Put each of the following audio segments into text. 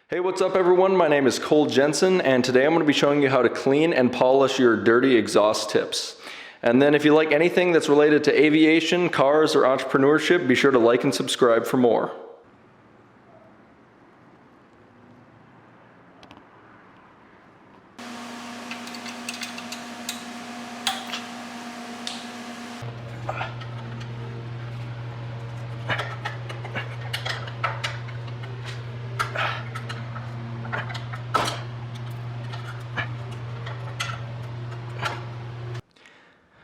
Hey, what's up everyone? My name is Cole Jensen, and today I'm going to be showing you how to clean and polish your dirty exhaust tips. And then if you like anything that's related to aviation, cars, or entrepreneurship, be sure to like and subscribe for more.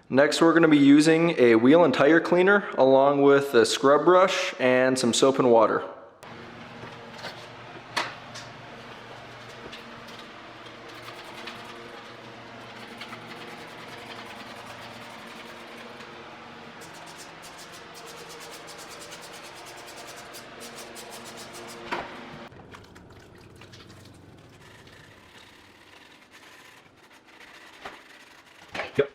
Next, we're going to be using a wheel and tire cleaner along with a scrub brush and some soap and water. Yep.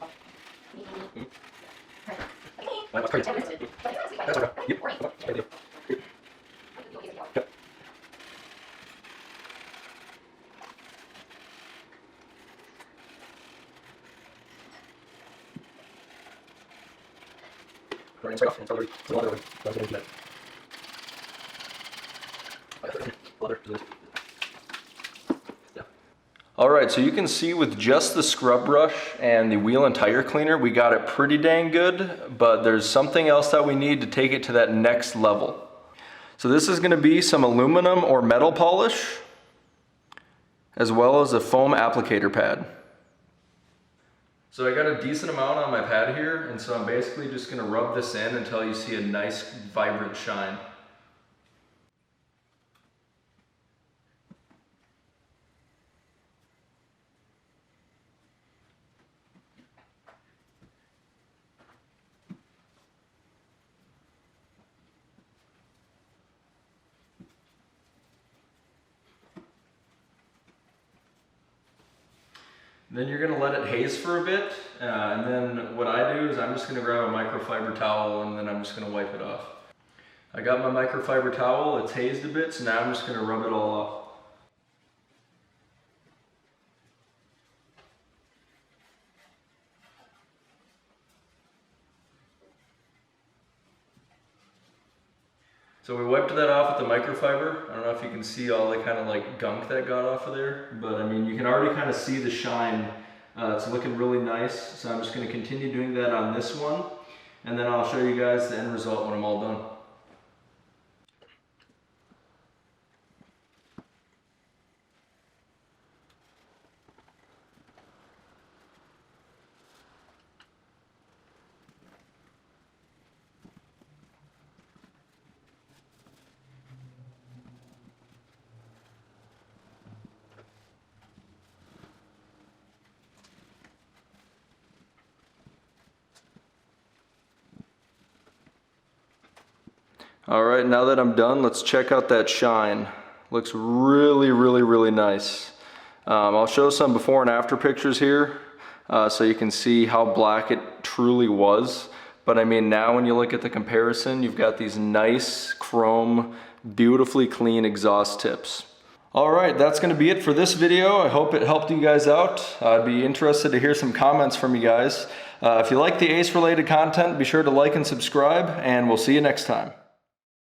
Alright, so you can see with just the scrub brush and the wheel and tire cleaner, we got it pretty dang good, but there's something else that we need to take it to that next level. So this is going to be some aluminum or metal polish, as well as a foam applicator pad. So I got a decent amount on my pad here, and so I'm basically just going to rub this in until you see a nice vibrant shine. Then you're going to let it haze for a bit, and then what I do is I'm just going to grab a microfiber towel and then I'm just going to wipe it off. I got my microfiber towel, it's hazed a bit, so now I'm just going to rub it all off. So we wiped that off with the microfiber. I don't know if you can see all the kind of like gunk that got off of there, but I mean, you can already kind of see the shine. It's looking really nice. So I'm just going to continue doing that on this one, and then I'll show you guys the end result when I'm all done. Alright, now that I'm done, let's check out that shine. Looks really nice. I'll show some before and after pictures here so you can see how black it truly was. But I mean, now when you look at the comparison, you've got these nice chrome, beautifully clean exhaust tips. Alright, that's going to be it for this video. I hope it helped you guys out. I'd be interested to hear some comments from you guys. If you like the ACE related content, be sure to like and subscribe, and we'll see you next time.